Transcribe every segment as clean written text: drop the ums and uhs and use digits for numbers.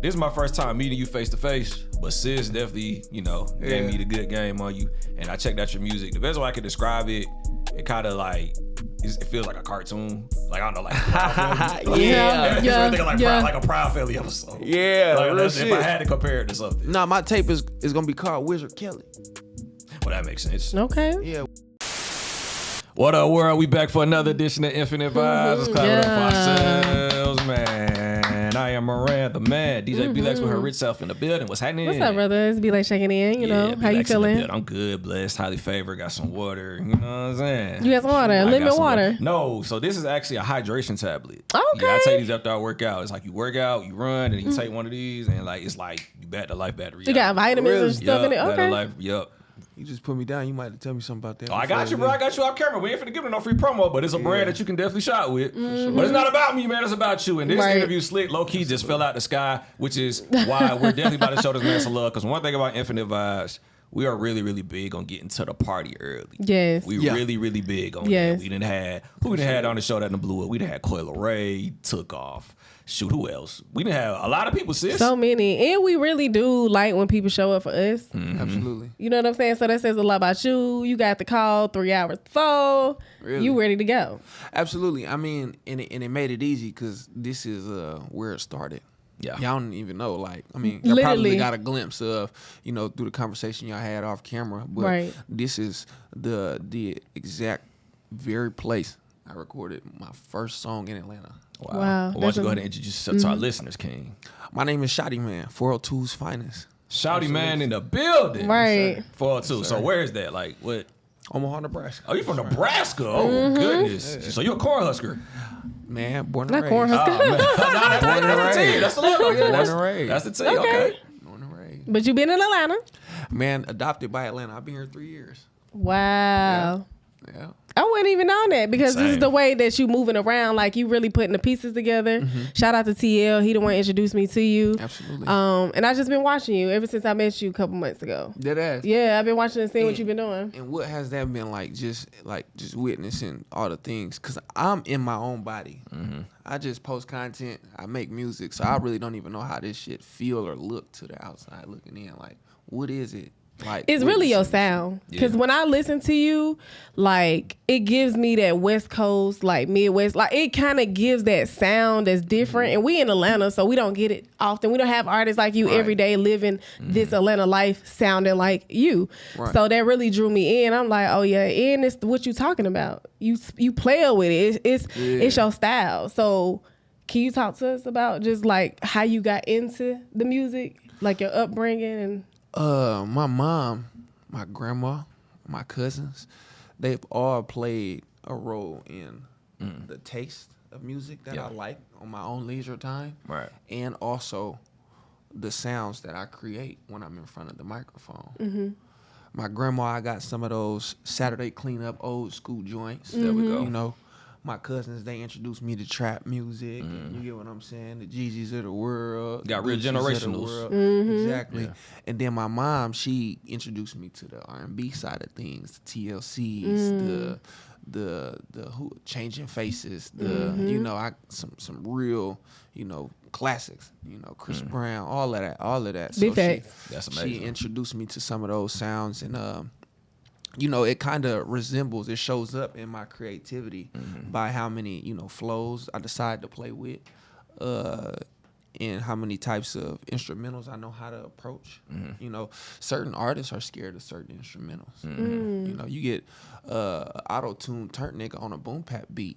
this is my first time meeting you face to face, but sis definitely, gave me the good game on you. And I checked out your music. The best way I could describe it, it kind of like, it feels like a cartoon. Like, I don't know, like a Proud Family. Like a Proud Family episode. Yeah, like, real shit. If I had to compare it to something. Nah, my tape is gonna be called Wizard Kelly. Well, that makes sense. Okay. Yeah. What up, world? We back for another edition of Infinite Vibes. Let's clap it up for ourselves, man. I am Moran, the man. DJ B-Lex with her rich self in the building. What's happening? What's up, brothers? Be like checking in, you know. How you feeling? I'm good, blessed, highly favored. Got some water. You know what I'm saying? You got some water? Lemon water? No, so this is actually a hydration tablet. Okay. Yeah, I take these after I work out. It's like you work out, you run, and you take one of these, and like it's like you bat the life battery. You got vitamins and stuff in it? Okay. Life, yep. You just put me down. You might have to tell me something about that. Oh, I got you, bro. I got you off camera. We ain't finna give it no free promo, but it's a brand that you can definitely shot with. But it's not about me, man. It's about you. And this interview, Slick, low-key just fell out the sky, which is why we're definitely about to show this man some love. Because one thing about Infinite Vibes, we are really, really big on getting to the party early. Yes. We really, really big on that. We done had on the show that done blew up? We done had Coil Ray, Took Off. Shoot, who else? We done have a lot of people, sis. So many. And we really do like when people show up for us. Mm-hmm. Absolutely. You know what I'm saying? So that says a lot about you. You got the call 3 hours before. Really? You ready to go. Absolutely. I mean, and it made it easy because this is where it started. Yeah. Y'all don't even know. Like, I mean, y'all probably got a glimpse of, through the conversation y'all had off camera. But this is the exact very place I recorded my first song in Atlanta. Wow. Well, why don't you go ahead and introduce yourself to our listeners, King? My name is Shadie Man, 402's finest. Shaudie Man in the building. Right. 402. So where is that? Like, what? Omaha, Nebraska. Oh, you from Nebraska? Oh, goodness. Yeah. So you're a Cornhusker. Man, born and raised. Not Cornhusker. That's the team. That's the logo. Born and raised. That's the team. Okay. Born and raised. But you been in Atlanta? Man, adopted by Atlanta. I've been here 3 years. Wow. Yeah. I wouldn't even know that because this is the way that you moving around. Like you really putting the pieces together. Mm-hmm. Shout out to TL. He the one introduced me to you. Absolutely. And I just been watching you ever since I met you a couple months ago. Dead ass. Yeah, I've been watching and seeing what you've been doing. And what has that been like? Just witnessing all the things. Cause I'm in my own body. Mm-hmm. I just post content. I make music. So I really don't even know how this shit feel or look to the outside looking in. Like, what is it? Like, it's really your sound. Because when I listen to you, like, it gives me that West Coast, like Midwest, like it kind of gives that sound that's different. And we in Atlanta, so we don't get it often. We don't have artists like you every day living this Atlanta life sounding like you. Right. So that really drew me in. I'm like, oh yeah, and it's what you talking about. You play with it. It's your style. So can you talk to us about just like how you got into the music, like your upbringing and my mom, my grandma, my cousins, they've all played a role in the taste of music that I like on my own leisure time. Right. And also the sounds that I create when I'm in front of the microphone. Mm-hmm. My grandma, I got some of those Saturday cleanup old school joints. There we go. My cousins, they introduced me to trap music. And you get what I'm saying? The Jeezys of the world. Got real generationals. Exactly. Yeah. And then my mom, she introduced me to the R&B side of things, the TLCs, the Changing Faces, some real, classics, Chris Brown, all of that. So that's amazing. She introduced me to some of those sounds and it kind of resembles, it shows up in my creativity by how many, flows I decide to play with and how many types of instrumentals I know how to approach. Certain artists are scared of certain instrumentals. You get auto-tune turn nigga on a boom bap beat,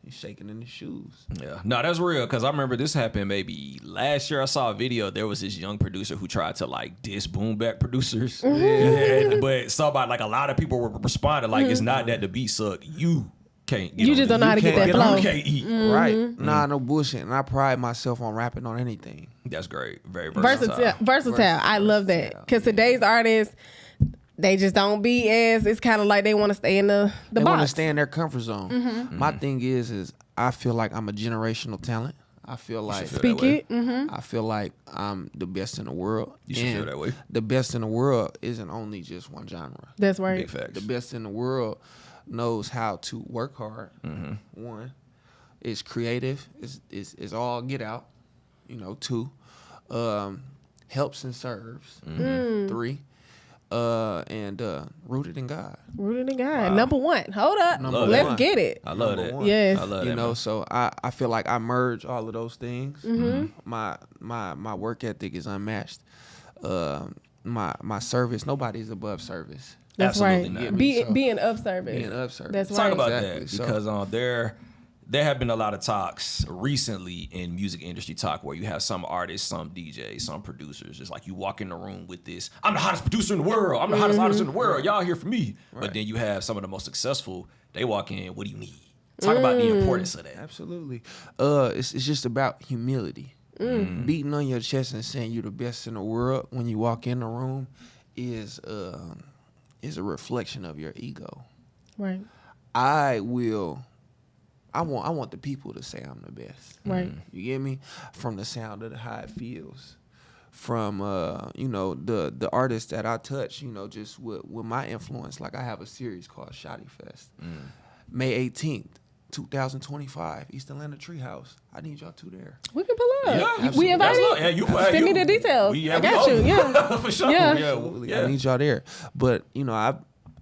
he's shaking in his shoes. Yeah. No, that's real. Because I remember this happened maybe last year. I saw a video. There was this young producer who tried to like diss boom bap producers. But somebody, like a lot of people were responding like, it's not that the beat sucked. You can't get You just don't know how to get that flow. You can't eat. Right. Nah, no bullshit. And I pride myself on rapping on anything. That's great. Very versatile. Versatile. I love that. Because today's artists, they just don't be as, it's kind of like they want to stay in the box. They want to stay in their comfort zone. My thing is I feel like I'm a generational talent. I feel like speak it. I feel like I'm the best in the world. You should feel that way. The best in the world isn't only just one genre. That's right. Big facts. The best in the world knows how to work hard. One, it's creative. It's all get out. 2. Helps and serves. 3. And rooted in God. Rooted in God. Wow. Number 1. Hold up. Let's get it. I love that. Yes. I love that. Man. So I feel like I merge all of those things. My work ethic is unmatched. My service, nobody's above service. That's absolutely right. Not. Being of service. Being of service. That's Talk right. about Exactly. that because there have been a lot of talks recently in music industry talk where you have some artists, some DJs, some producers. It's like you walk in the room with this, I'm the hottest producer in the world. I'm the hottest artist in the world. Y'all here for me. Right. But then you have some of the most successful, they walk in, what do you need? Talk about the importance of that. Absolutely. It's just about humility. Beating on your chest and saying you're the best in the world when you walk in the room is a reflection of your ego. Right. I want the people to say I'm the best. Right. You get me? From the sound of how it feels. From the artists that I touch, just with my influence. Like I have a series called Shaudie Fest. May 18th, 2025, East Atlanta Treehouse. I need y'all two there. We can pull up. Yeah, we invited. Yeah, send me the details. I got you. Yeah, for sure. Yeah. Absolutely. I need y'all there. But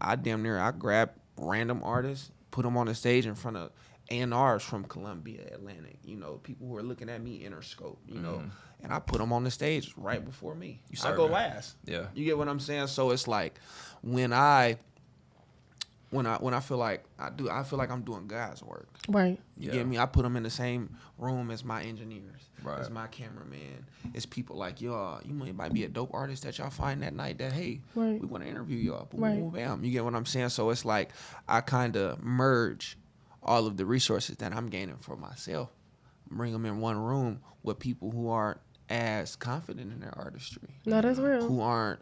I damn near I grab random artists, put them on the stage in front of A&Rs from Columbia, Atlantic. People who are looking at me, Interscope. And I put them on the stage right before me. I go last. Yeah. You get what I'm saying? So it's like when I feel like I feel like I'm doing God's work. Right. You get me? I put them in the same room as my engineers, right. as my cameraman. It's people like y'all. You might be a dope artist that y'all find that night that, hey, right. we want to interview y'all. Boom, right. boom, bam. You get what I'm saying? So it's like I kind of merge all of the resources that I'm gaining for myself, bring them in one room with people who aren't as confident in their artistry. No, that's real. Who aren't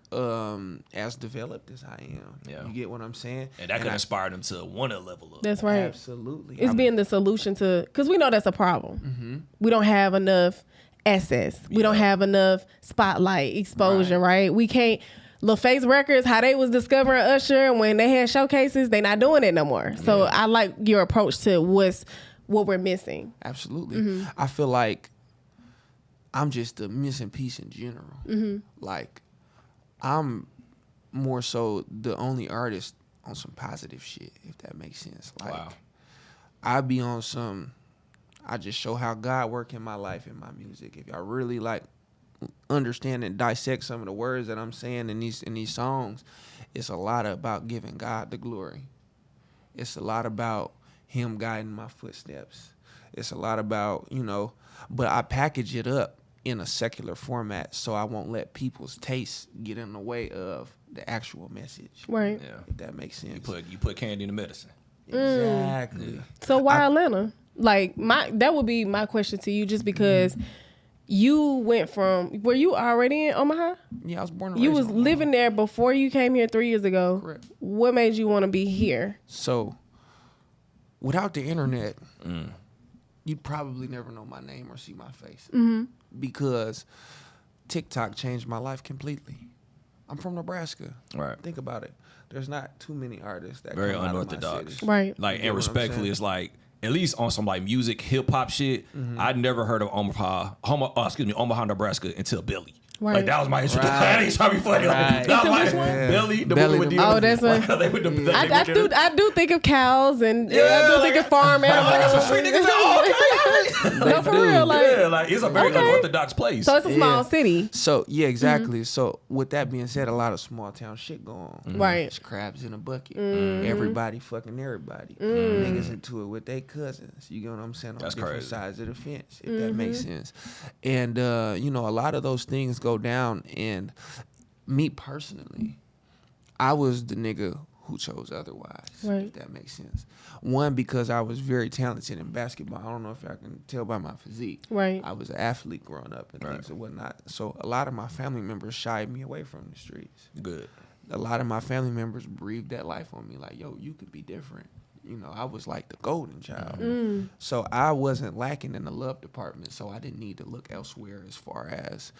as developed as I am. Yeah. You get what I'm saying? And that could inspire them to want to level up. That's right. Absolutely. It's being the solution to, because we know that's a problem. Mm-hmm. We don't have enough access. We don't have enough spotlight exposure, right? We can't. LaFace Records, how they was discovering Usher when they had showcases, they not doing it no more. So I like your approach to what we're missing. Absolutely. Mm-hmm. I feel like I'm just the missing piece in general. Mm-hmm. Like, I'm more so the only artist on some positive shit, if that makes sense. Like, wow. I be on I just show how God work in my life and my music. If y'all really like understand and dissect some of the words that I'm saying in these songs, it's a lot about giving God the glory. It's a lot about Him guiding my footsteps. It's a lot about, but I package it up in a secular format so I won't let people's tastes get in the way of the actual message. Right. Yeah. If that makes sense. You put candy in the medicine. Exactly. So why Atlanta? Like that would be my question to you, just because you went from, were you already in Omaha? Yeah, I was born and You raised was in Omaha. living there before you came here 3 years ago. Correct. What made you want to be here? So, without the internet, you'd probably never know my name or see my face. Mm-hmm. Because TikTok changed my life completely. I'm from Nebraska. Right. Think about it. There's not too many artists that very come unorthodox. out of my city. Right. Like, and respectfully, it's like, at least on some like music, hip hop shit, I'd never heard of Omaha, Nebraska until Billy. Right. Like that was my introduction. Right. That ain't trying to be funny. Right. That was my Which one? Belly, the Belly, movie with the- the Oh, that's like, a- they with the- I do think of cows and I do Yeah, think like- of farm Like, I got some animals. street niggas. Oh, No, for real. Like, yeah, like it's a very Okay. unorthodox place. so it's a small Yeah. city. So, yeah, exactly. So, with that being said, a lot of small town shit going on. Right. It's crabs in a bucket. Everybody fucking everybody. Niggas into it with their cousins. You get what I'm saying? On That's different crazy. sides of the fence, if that makes sense. And, a lot of those things go down. And me personally, I was the nigga who chose otherwise, Right. if that makes sense. One, because I was very talented in basketball. I don't know if y'all can tell by my physique. Right. I was an athlete growing up and things and whatnot. So a lot of my family members shied me away from the streets. Good. A lot of my family members breathed that life on me, like, yo, you could be different. I was like the golden child. So I wasn't lacking in the love department, so I didn't need to look elsewhere as far as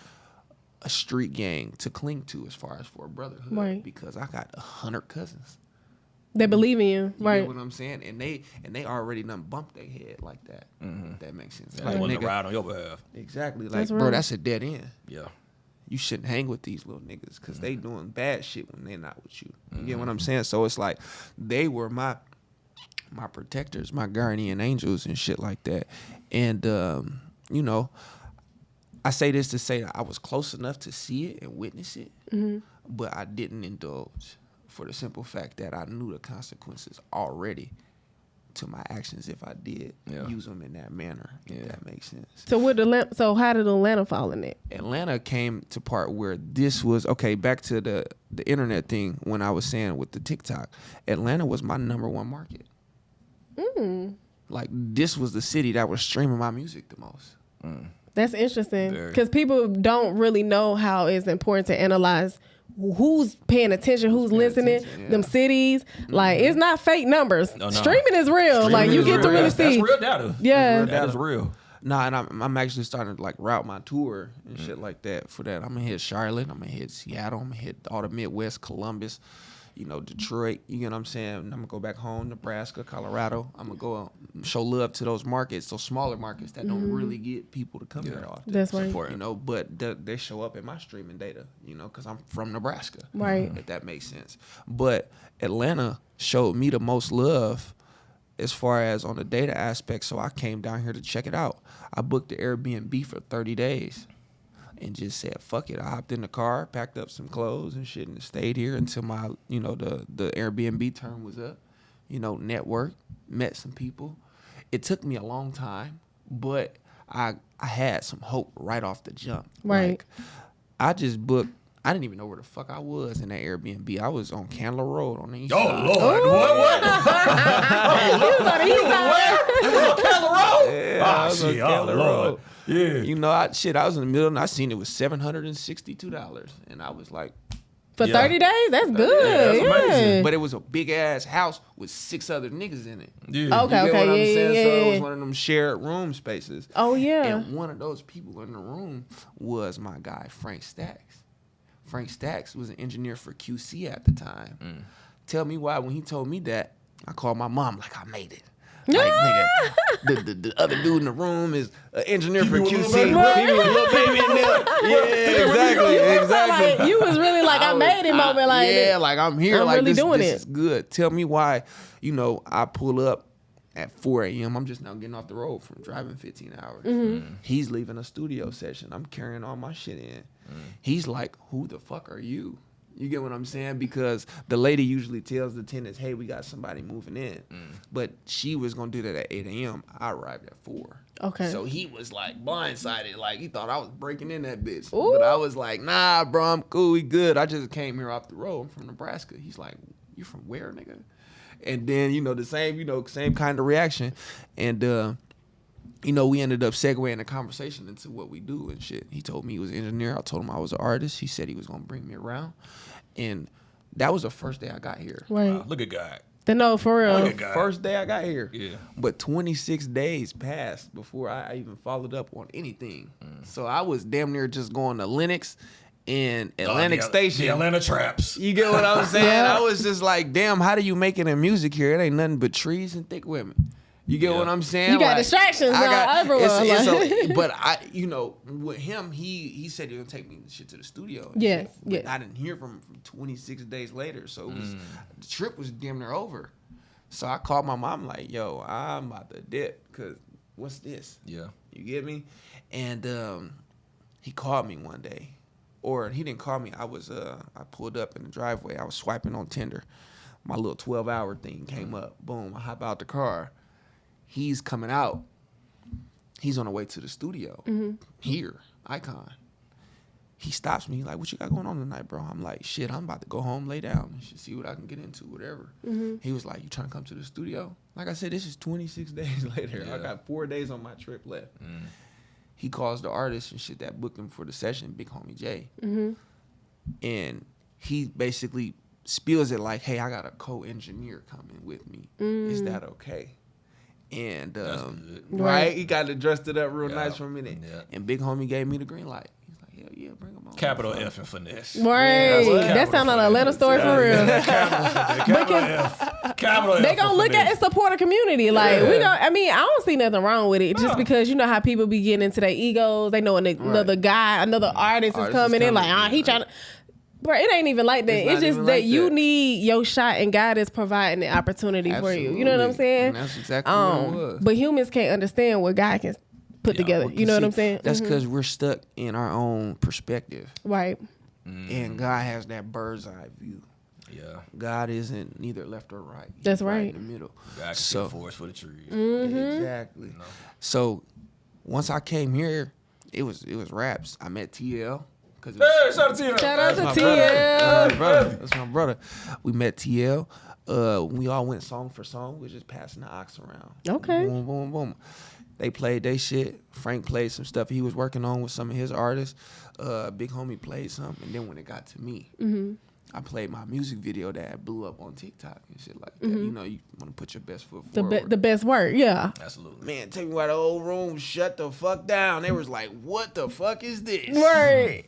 a street gang to cling to as far as for a brotherhood. Right. Because I got 100 cousins. They believe in you, You right? get what I'm saying? And they already done bumped their head like that. If that makes sense. They want to ride on your behalf. Exactly. Like, That's bro, real. that's a dead end. Yeah. You shouldn't hang with these little niggas because they doing bad shit when they're not with you. You get what I'm saying? So it's like they were my protectors, my guardian angels and shit like that. And you know, I say this to say that I was close enough to see it and witness it, but I didn't indulge for the simple fact that I knew the consequences already to my actions if I did use them in that manner. If that makes sense. So how did Atlanta fall in it? Atlanta came to part where this was okay. Back to the internet thing when I was saying with the TikTok, Atlanta was my #1 market. Like this was the city that was streaming my music the most. That's interesting because people don't really know how it's important to analyze who's paying attention, who's listening, them cities. Like it's not fake numbers. No. Streaming is real. Like you get to really see. That's real data. Yeah, that is real. Nah, and I'm actually starting to like route my tour and shit like that for that. I'm gonna hit Charlotte. I'm gonna hit Seattle. I'm gonna hit all the Midwest, Columbus, you know, Detroit. You get what I'm saying? I'm gonna go back home, Nebraska, Colorado. I'm gonna go show love to those markets, those smaller markets that don't really get people to come here often. That's right. You know, but they show up in my streaming data. You know, because I'm from Nebraska. Right. If that makes sense. But Atlanta showed me the most love as far as on the data aspect, so I came down here to check it out. I booked the Airbnb for 30 days and just said, fuck it. I hopped in the car, packed up some clothes and shit and stayed here until my, you know, the Airbnb term was up. You know, networked, met some people. It took me a long time, but I had some hope right off the jump. Right. Like, I just booked. I didn't even know where the fuck I was in that Airbnb. I was on Candler Road on the east side. Oh, Lord. What? You was on the east side. You was on Candler Road? Yeah, I was on shit. Candler Lord. Road. Yeah. You know, I was in the middle and I seen it was $762. And I was like, For 30 days? That's good. that's amazing. but it was a big ass house with 6 other niggas in it. Yeah. Okay, You get what I'm yeah, saying? yeah, So it yeah. was one of them shared room spaces. Oh, yeah. And one of those people in the room was my guy, Frank Stacks. Frank Stacks was an engineer for QC at the time. Tell me why when he told me that, I called my mom like, I made it. Like, nigga, the other dude in the room is an engineer for QC. He was a little baby in there. Yeah, exactly. Like, you was really like, I made it moment. Like, yeah, like I'm here. I'm like really this, doing this it. is good. Tell me why, you know, I pull up at 4 a.m. I'm just now getting off the road from driving 15 hours. He's leaving a studio session. I'm carrying all my shit in. He's like, who the fuck are you? You get what I'm saying? Because the lady usually tells the tenants, hey, we got somebody moving in. But she was going to do that at 8 a.m. I arrived at 4. Okay. So he was like blindsided. Like he thought I was breaking in that bitch. Ooh. But I was like, nah, bro, I'm cool. We good. I just came here off the road. I'm from Nebraska. He's like, you from where, nigga? And then, you know, same kind of reaction. And, you know, we ended up segueing the conversation into what we do and shit. He told me he was an engineer. I told him I was an artist. He said he was going to bring me around. And that was the first day I got here. right. Wow, look at God. No, for real. Look at God. First day I got here. Yeah. But 26 days passed before I even followed up on anything. So I was damn near just going to Lennox and Atlantic Station. The Atlanta Traps. You get what I'm saying? Yeah. I was just like, damn, how do you make it in music here? It ain't nothing but trees and thick women. You get what I'm saying? You got distractions everywhere. But I, you know, with him, he said he was gonna take me shit to the studio. Yes, But yes. I didn't hear from him 26 days later, so it was, the trip was damn near over. So I called my mom like, yo, I'm about to dip, cause what's this? Yeah. You get me? And he called me one day, or he didn't call me. I pulled up in the driveway. I was swiping on Tinder. My little 12-hour thing came up. Boom, I hop out the car. He's coming out. He's on the way to the studio. Here, Icon. He stops me like, what you got going on tonight, bro? I'm like, shit, I'm about to go home, lay down, and shit, see what I can get into, whatever. He was like, you trying to come to the studio? Like I said, this is 26 days later. Yeah. I got 4 days on my trip left. He calls the artist and shit that booked him for the session, Big Homie Jay. And he basically spills it like, hey, I got a co-engineer coming with me. Is that okay? And That's good. right, he got it dressed it up real Yeah. nice for a minute. Yeah. And Big Homie gave me the green light. He's like, hell yeah, bring them on. Capital F and finesse. Right. Yeah, That sounds like an Atlanta story for real. Capital F. Capital F. They gonna look at it, support a community. Like we gonna. I mean, I don't see nothing wrong with it. Just No. because you know how people be getting into their egos. They know another guy, another artist is coming in. Like, he trying to. Bro, it ain't even like that. It's just that you need your shot, and God is providing the opportunity for you. You know what I'm saying? And that's exactly what it was. But humans can't understand what God can put together. You know what I'm saying? That's because we're stuck in our own perspective. Right. And God has that bird's eye view. Yeah. God isn't neither left or right. He's That's right. in the middle. God can see the forest for the trees. Exactly. No. So once I came here, it was raps. I met TL. Hey, shout out to you. Shout out to That's TL. my brother. That's my brother. We met TL. We all went song for song. We were just passing the ox around. Okay. Boom, boom, boom. They played their shit. Frank played some stuff he was working on with some of his artists. Big Homie played some. And then when it got to me, I played my music video that blew up on TikTok and shit like that. You know, you want to put your best foot forward. The best work, yeah. Absolutely. Man, tell me why the whole room shut the fuck down. They was like, what the fuck is this? Right.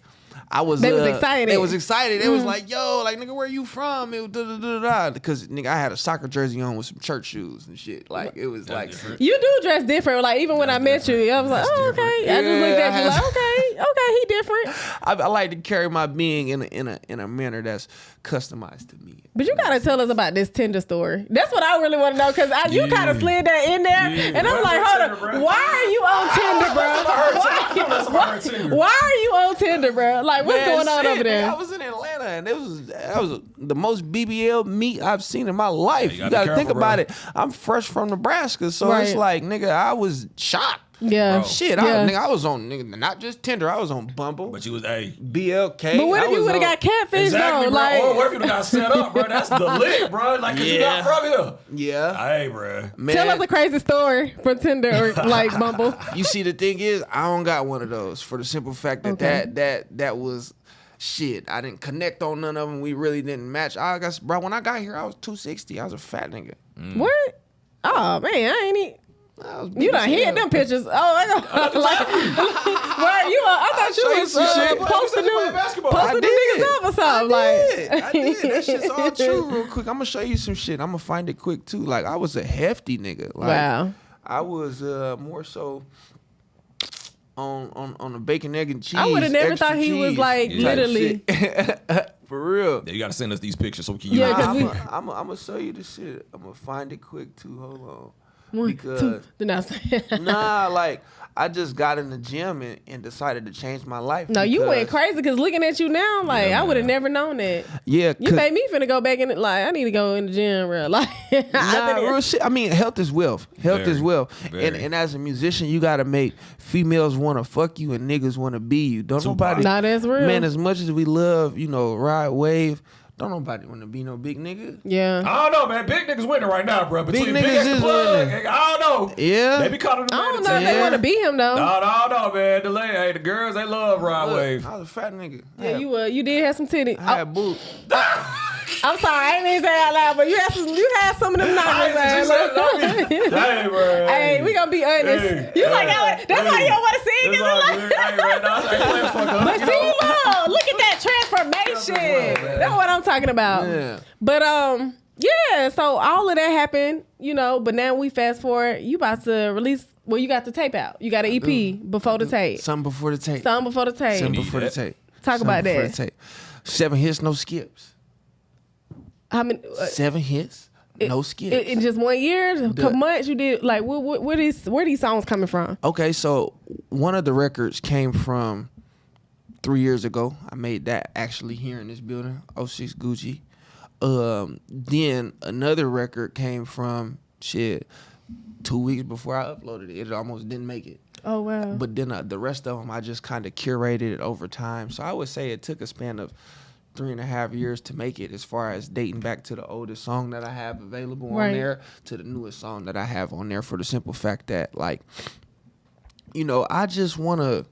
They was excited. They was excited. They was like, yo, like, nigga, where you from? It was because, nigga, I had a soccer jersey on with some church shoes and shit. Like, it was like... Different. You do dress different. Like, even when I met you, I was like, oh, okay. I just looked at you like, okay, he different. I like to carry my being in a manner that's customized to me. But you gotta tell us about this Tinder story. That's what I really want to know, because you kind of slid that in there, and I'm like, hold on, why are you on Tinder, bro? Why are you on Tinder, bro? Like, what's going on over there? I was in Atlanta, and that was the most BBL meat I've seen in my life. You gotta think about it. I'm fresh from Nebraska, so it's like, nigga, I was shocked. Yeah. Bro. Shit, I was on, nigga, not just Tinder, I was on Bumble. But you was, BLK. But what if you would have got catfish, exactly, though? Bro. Like, or what if you would have got set up, bro? That's the lick, bro. Like, cause you not from here. Yeah. Hey, bro. Man. Tell us a crazy story from Tinder or like Bumble. You see, the thing is, I don't got one of those for the simple fact that that was shit. I didn't connect on none of them. We really didn't match. Bro, when I got here, I was 260. I was a fat nigga. What? Oh man, I ain't even. You done hit them pictures. Oh, I got like, where you? I thought you was posting them niggas up or something. I did. That shit's all true. Real quick, I'm gonna show you some shit. I'm gonna find it quick too. Like, I was a hefty nigga. Like, wow. I was more so on the bacon, egg, and cheese. I would have never thought he was like literally. For real. Yeah, you gotta send us these pictures so we can use them. I'm gonna show you this shit. I'm gonna find it quick too. Hold on. 1, 2. Nah, like, I just got in the gym and decided to change my life. No, you went crazy, because looking at you now, like, I would have never known that. Yeah, you made me finna go back in it. Like, I need to go in the gym, bro. Like, real shit. I mean, health is wealth. Health is wealth. And as a musician, you gotta make females want to fuck you and niggas want to be you. Don't nobody. Nah, that's real. Man, as much as we love, ride wave. Don't nobody want to be no big nigga. Yeah. I don't know, man. Big niggas winning right now, bro. Between big niggas is winning. I don't know. Yeah. They be calling them. I don't know if they want to be him, though. No, man. The girls, they love Rod Wave. I was a fat nigga. Yeah, you did have some titties. I had boobs. I'm sorry, I ain't mean to say it out loud, but you had some of them numbers. Hey, bro. Hey, we gonna be honest. That's why you don't want to sing it. But see, look at that transformation. That's what I'm talking about. Yeah. But yeah. So all of that happened, but now we fast forward. You about to release. Well, you got the tape out. You got an EP before the tape. Something before the tape. Something before the tape. Something before the tape. Talk about that. 7 hits, no skips. How many? 7 hits, no skips. In just 1 year, a couple months, you did like where these songs coming from? Okay, so one of the records came from 3 years ago. I made that actually here in this building, 06 Gucci. Then another record came from 2 weeks before I uploaded it. It almost didn't make it. Oh, wow. But then the rest of them, I just kind of curated it over time. So I would say it took a span of 3.5 years to make it, as far as dating back to the oldest song that I have available on there to the newest song that I have on there, for the simple fact that, like, I just want to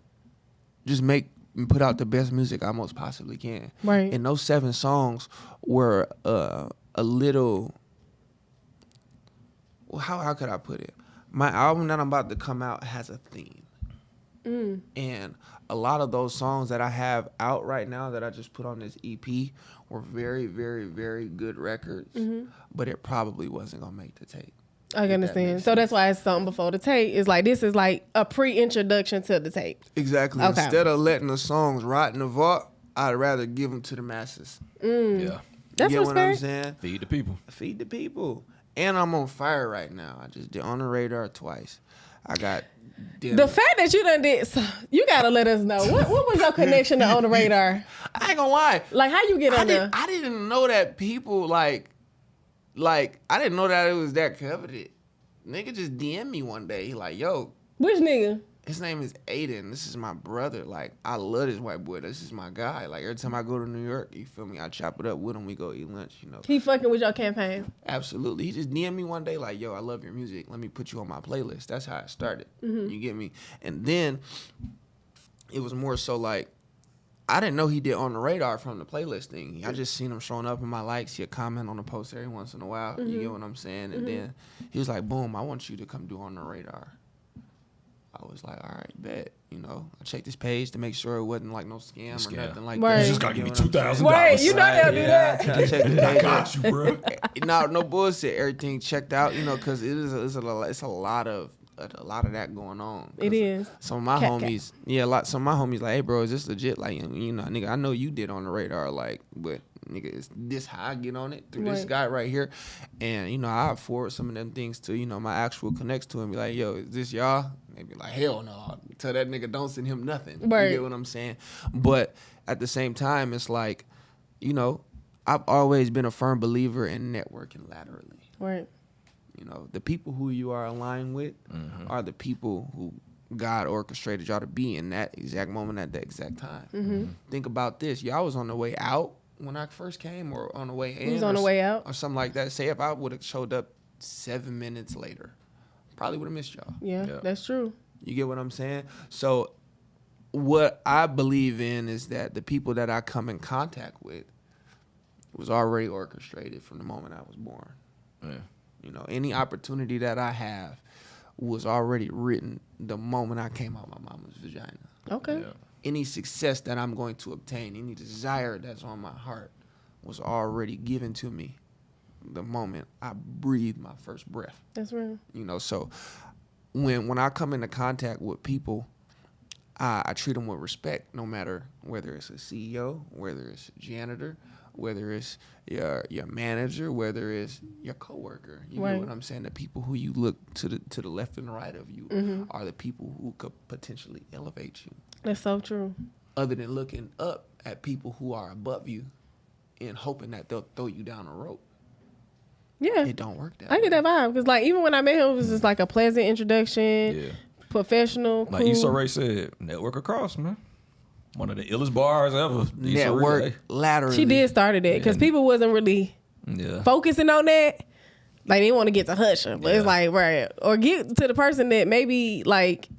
just make and put out the best music I most possibly can. Right. And those 7 songs were a little... How could I put it? My album that I'm about to come out has a theme. And a lot of those songs that I have out right now that I just put on this EP were very, very, very good records, but it probably wasn't going to make the tape. I can understand. So that's why it's something before the tape. It's like, this is like a pre-introduction to the tape. Exactly. Okay. Instead of letting the songs rot in the vault, I'd rather give them to the masses. Yeah. That's you get what I'm saying? Feed the people. Feed the people. And I'm on fire right now. I just did On the Radar twice. I got dinner. The fact that you done did, you gotta let us know. What was your connection to On the Radar? I ain't gonna lie. Like, how you get on there? I didn't know that people like I didn't know that it was that coveted. Nigga just DM me one day. He like, yo. Which nigga? His name is Aiden. This is my brother. Like, I love this white boy. This is my guy. Like, every time I go to New York, you feel me? I chop it up with him. We go eat lunch, you know. He fucking with your campaign? Absolutely. He just DM'd me one day like, yo, I love your music. Let me put you on my playlist. That's how it started. You get me? And then it was more so like, I didn't know he did On the Radar from the playlist thing. I just seen him showing up in my likes. He'd comment on the post every once in a while. You get what I'm saying? And then he was like, boom, I want you to come do On the Radar. I was like, all right, bet. You know, I checked his page to make sure it wasn't like no scam or nothing like that. You just gotta give me $2,000. Right, you know they'll do that. I checked the page. I got you, bro. No bullshit. Everything checked out, you know, because it's a lot of that going on. It is. Some of my homies, some of my homies like, hey, bro, is this legit? Like, you know, nigga, I know you did On the Radar, like, but nigga, is this how I get on it? Through this guy right here. And, you know, I forward some of them things to, you know, my actual connects to him. Be like, yo, is this y'all? They be like, hell no. Tell that nigga don't send him nothing. Right. You get what I'm saying? But at the same time, it's like, you know, I've always been a firm believer in networking laterally. Right. You know, the people who you are aligned with are the people who God orchestrated y'all to be in that exact moment at that exact time. Think about this. Y'all was on the way out when I first came, or on the way in. He was on the way out. Or something like that. Say if I would have showed up 7 minutes later, probably would have missed y'all. Yeah, that's true. You get what I'm saying? So what I believe in is that the people that I come in contact with was already orchestrated from the moment I was born. Yeah. You know, any opportunity that I have was already written the moment I came out my mama's vagina. Okay. Yeah. Any success that I'm going to obtain, any desire that's on my heart was already given to me the moment I breathed my first breath. That's real. You know, so when I come into contact with people, I treat them with respect, no matter whether it's a CEO, whether it's a janitor, whether it's your manager, whether it's your coworker. You know what I'm saying? The people who you look to the left and the right of you are the people who could potentially elevate you. That's so true. Other than looking up at people who are above you and hoping that they'll throw you down a rope. Yeah. It don't work that I way. get that vibe. Because, like, even when I met him, it was just like a pleasant introduction, professional, Like cool. Issa Rae said, network across, man. One of the illest bars ever. Network laterally. She did start it because people wasn't really focusing on that. Like, they want to get to Husher. But it's like, right. Or get to the person that maybe, like,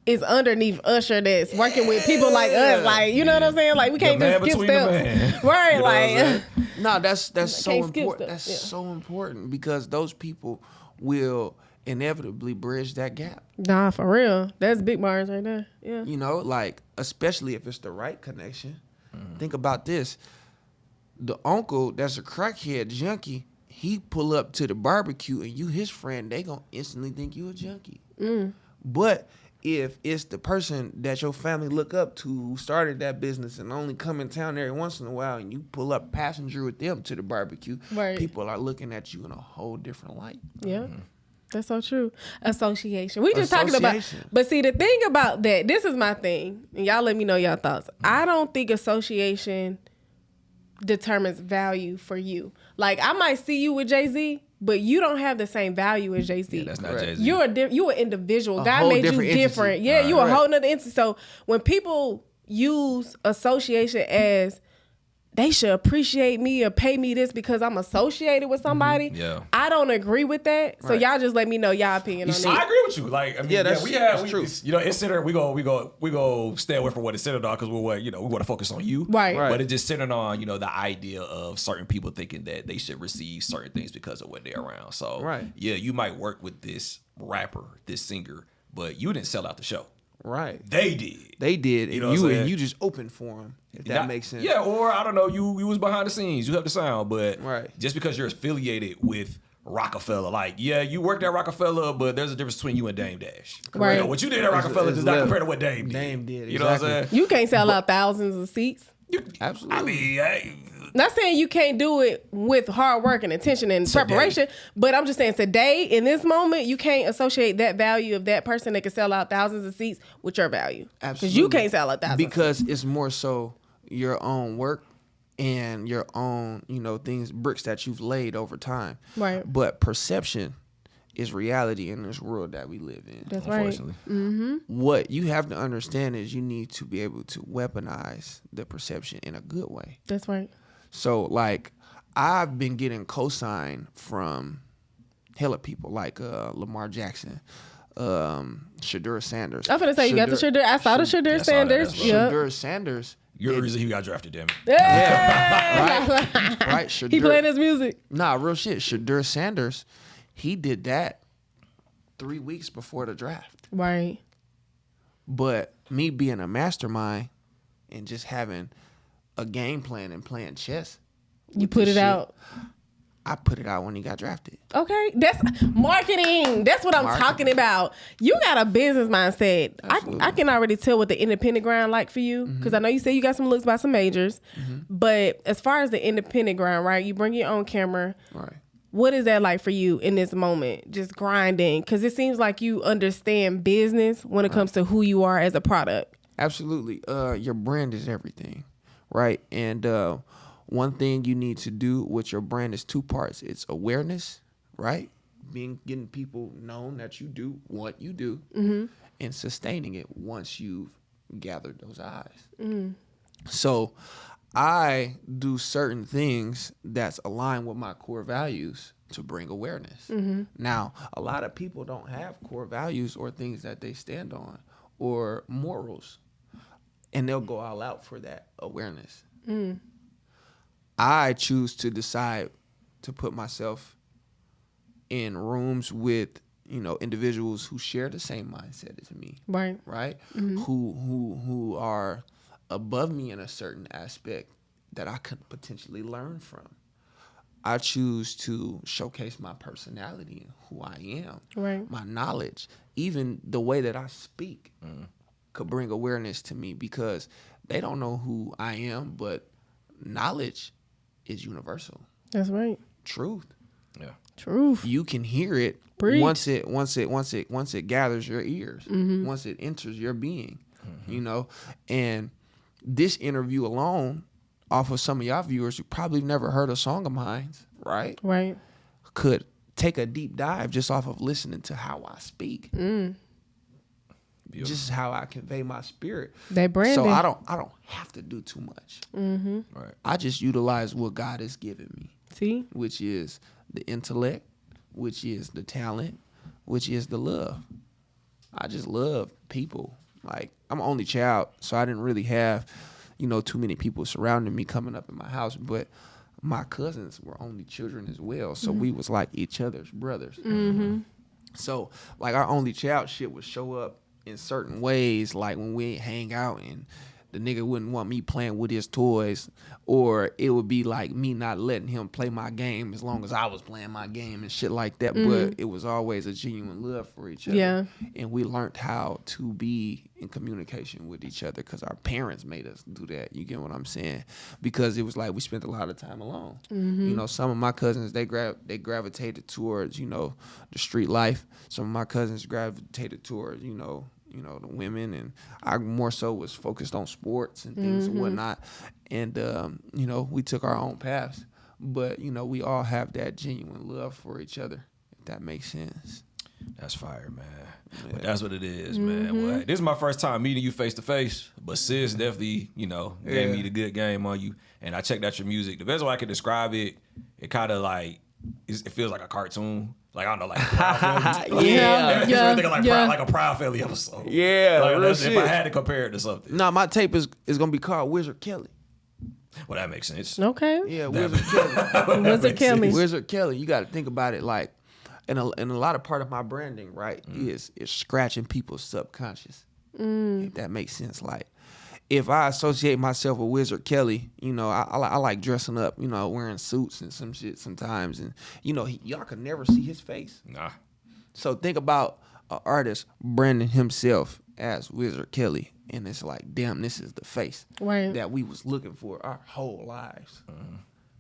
is underneath Usher that's working with people like us. Like, you know what I'm saying? Like, we can't just skip steps. Right, you know like. No, that's so important. Steps. That's so important because those people will inevitably bridge that gap. Nah, for real. That's big bars right there. Yeah. You know, like, especially if it's the right connection. Think about this. The uncle that's a crackhead junkie, he pull up to the barbecue and you his friend, they gonna instantly think you a junkie. But if it's the person that your family look up to who started that business and only come in town every once in a while and you pull up passenger with them to the barbecue, people are looking at you in a whole different light. Yeah. That's so true. Association. We just talking about, but see, the thing about that, this is my thing, and y'all let me know y'all thoughts. I don't think association determines value for you. Like, I might see you with Jay-Z, but you don't have the same value as Jay-Z. Yeah, that's not Jay-Z. You're an individual. God made you different. Entity. Yeah, you a whole nother entity. So when people use association as they should appreciate me or pay me this because I'm associated with somebody. Yeah. I don't agree with that. So y'all just let me know y'all opinion on I that. agree with you. Like, I mean, that's true. You know, it's centered. We go stay away from what it's centered on because we want to focus on you. Right. But it's just centered on, the idea of certain people thinking that they should receive certain things because of what they're around. So yeah, you might work with this rapper, this singer, but you didn't sell out the show. Right. They did. They did. You And know you just opened for them, if that makes sense. Yeah, or I don't know, you was behind the scenes, you have the sound, but just because you're affiliated with Rockefeller, like, yeah, you worked at Rockefeller, but there's a difference between you and Dame Dash. Right. You know, what you did at Rockefeller does not compare to what Dame did. Dame did, You know what I'm saying? You can't sell out thousands of seats. Absolutely. I mean, hey, Not saying you can't do it with hard work and attention and preparation, but I'm just saying today, in this moment, you can't associate that value of that person that can sell out thousands of seats with your value. Absolutely. Because you can't sell out thousands. Because it's more so your own work and your own, bricks that you've laid over time. Right. But perception is reality in this world that we live in. That's right. What you have to understand is you need to be able to weaponize the perception in a good way. That's right. So, like, I've been getting cosign from hella people, like Lamar Jackson, Shadur Sanders. I'm gonna say you got the Shadur. I saw the Shadur Sanders. Shadur Sanders. you're the reason he got drafted, damn it. Yeah. Right. Shadur. He playing his music. Nah, real shit. Shadur Sanders, he did that 3 weeks before the draft. Right. But me being a mastermind and just having a game plan and playing chess. You put it out. I put it out when he got drafted. Okay. That's marketing. That's what I'm talking about. You got a business mindset. I can already tell what the independent grind like for you. Because I know you say you got some looks by some majors. But as far as the independent grind, right? You bring your own camera. Right. What is that like for you in this moment? Just grinding. Because it seems like you understand business when it comes to who you are as a product. Absolutely. Your brand is everything. Right. And one thing you need to do with your brand is two parts. It's awareness, right? Getting people known that you do what you do, and sustaining it once you've gathered those eyes. So I do certain things that's aligned with my core values to bring awareness. Now, a lot of people don't have core values or things that they stand on or morals, and they'll go all out for that awareness. I choose to decide to put myself in rooms with, individuals who share the same mindset as me. Right? Who are above me in a certain aspect that I could potentially learn from. I choose to showcase my personality and who I am, my knowledge, even the way that I speak could bring awareness to me because they don't know who I am, but knowledge is universal. That's right. Truth. Yeah. Truth. You can hear it once it gathers your ears, once it enters your being, And this interview alone, off of some of y'all viewers who probably never heard a song of mine, right? Right. Could take a deep dive just off of listening to how I speak. Just how I convey my spirit. That branding. So I don't have to do too much. Right. I just utilize what God has given me. See? Which is the intellect, which is the talent, which is the love. I just love people. Like, I'm an only child, so I didn't really have, too many people surrounding me coming up in my house. But my cousins were only children as well, so we was like each other's brothers. So, like, our only child shit would show up in certain ways, like when we hang out and the nigga wouldn't want me playing with his toys, or it would be like me not letting him play my game as long as I was playing my game and shit like that. But it was always a genuine love for each other. Yeah. And we learned how to be in communication with each other because our parents made us do that. You get what I'm saying? Because it was like we spent a lot of time alone. Some of my cousins, they gravitated towards, the street life. Some of my cousins gravitated towards, the women, and I more so was focused on sports and things and whatnot. And, we took our own paths, but, we all have that genuine love for each other, if that makes sense. That's fire, man. Yeah. But that's what it is, man. Well, this is my first time meeting you face to face, but sis definitely, gave me the good game on you. And I checked out your music. The best way I could describe it, it kind of like, it feels like a cartoon. Like, I don't know, like a Proud Family. Like a Proud Family episode. Yeah, like, real shit. If I had to compare it to something. No, my tape is going to be called Wizard Kelly. Well, that makes sense. Okay. Yeah, Wizard Kelly. Wizard Kelly. Wizard Kelly. You got to think about it like, and a lot of part of my branding, right, is scratching people's subconscious. If that makes sense. Like, if I associate myself with Wizard Kelly, you know, I like dressing up, you know, wearing suits and some shit sometimes. And, you know, y'all could never see his face. Nah. So think about an artist branding himself as Wizard Kelly. And it's like, damn, this is the face that we was looking for our whole lives.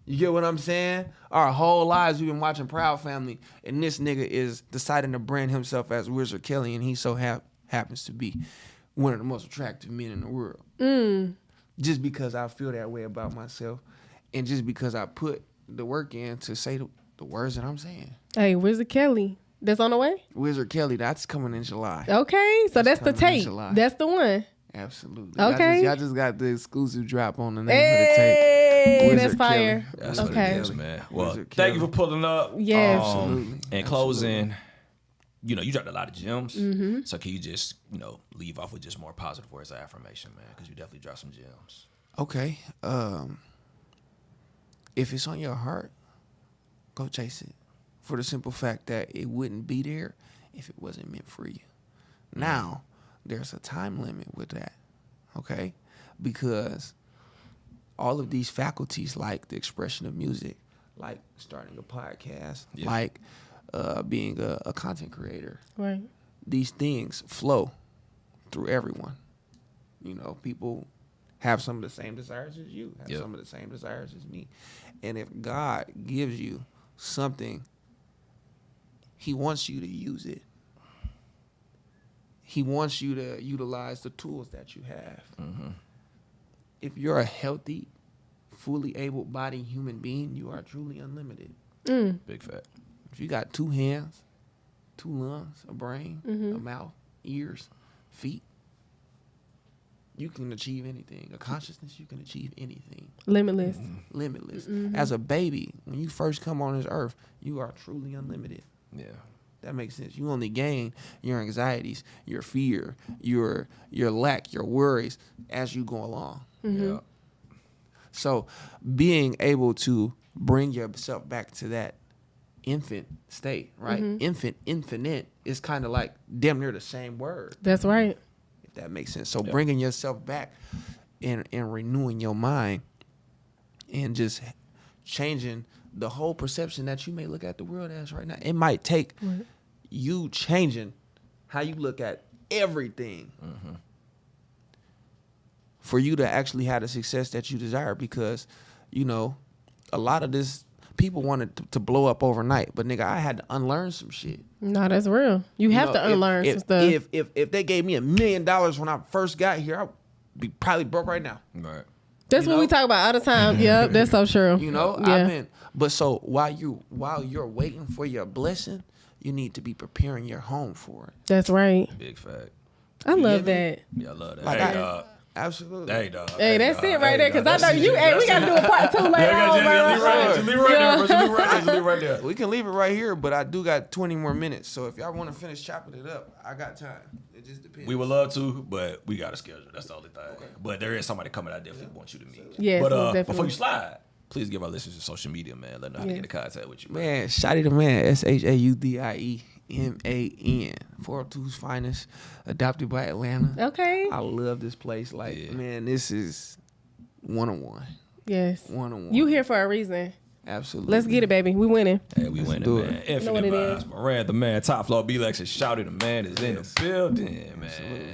You get what I'm saying? Our whole lives we've been watching Proud Family, and this nigga is deciding to brand himself as Wizard Kelly, and he so happens to be one of the most attractive men in the world. Just because I feel that way about myself, and just because I put the work in to say the words that I'm saying. Hey, Wizard Kelly. That's on the way? Wizard Kelly, that's coming in July. Okay, so that's the tape. That's the one. Absolutely. Okay. Y'all just got the exclusive drop on the name of the tape. Wizard that's fire. Kelly. That's what it is, man. Well, thank you for pulling up. Yes. Absolutely. In closing, you know, you dropped a lot of gems. So can you just, you know, leave off with just more positive words of affirmation, man? Because you definitely dropped some gems. Okay. If it's on your heart, go chase it. For the simple fact that it wouldn't be there if it wasn't meant for you. Now, there's a time limit with that, okay? Because all of these faculties, like the expression of music, like starting a podcast, like being a content creator, right? These things flow through everyone. You know, people have some of the same desires as you, have some of the same desires as me. And if God gives you something, he wants you to use it. He wants you to utilize the tools that you have. If you're a healthy, fully able-bodied human being, you are truly unlimited. Big fact. If you got 2 hands, 2 lungs, a brain, a mouth, ears, feet, you can achieve anything. A consciousness, you can achieve anything. Limitless. Limitless. As a baby, when you first come on this earth, you are truly unlimited. Yeah. That makes sense. You only gain your anxieties, your fear, your lack, your worries as you go along. Yeah. So being able to bring yourself back to that infant state, right? Infant, infinite is kind of like damn near the same word. That's right. If that makes sense. So bringing yourself back and renewing your mind and just changing the whole perception that you may look at the world as right now. It might take you changing how you look at everything for you to actually have the success that you desire, because, you know, a lot of this, people wanted to blow up overnight, but nigga, I had to unlearn some shit. No, that's real. You have to unlearn some stuff. If they gave me $1 million when I first got here, I'd be probably broke right now. Right. That's what we talk about all the time. Yep, that's so true. You know, but so while you're waiting for your blessing, you need to be preparing your home for it. That's right. Big fact. I love that. Yeah, I love that. Like hey, dog. Absolutely. Hey, dog. Hey, that's it right there. Because I know you. Hey, we got to do a part 2 later on. Just leave it right there. We can leave it right here, but I do got 20 more minutes. So if y'all want to finish chopping it up, I got time. It just depends. We would love to, but we got a schedule. That's the only thing. Okay. But there is somebody coming I definitely want you to meet. Yes, but before you slide, please give our listeners your social media, man. Let them know how to get in contact with you. Man, Shadie Man, SHAUDIE MAN, 402's finest, adopted by Atlanta. Okay. I love this place. Like, man, this is 101. Yes. 101. You here for a reason. Absolutely. Let's get it, baby. We winning. Hey, we winning, man. Infinite Vibes. Miranda, man. Top floor B-Lex and Shaudie the man is in the building, man. Absolutely.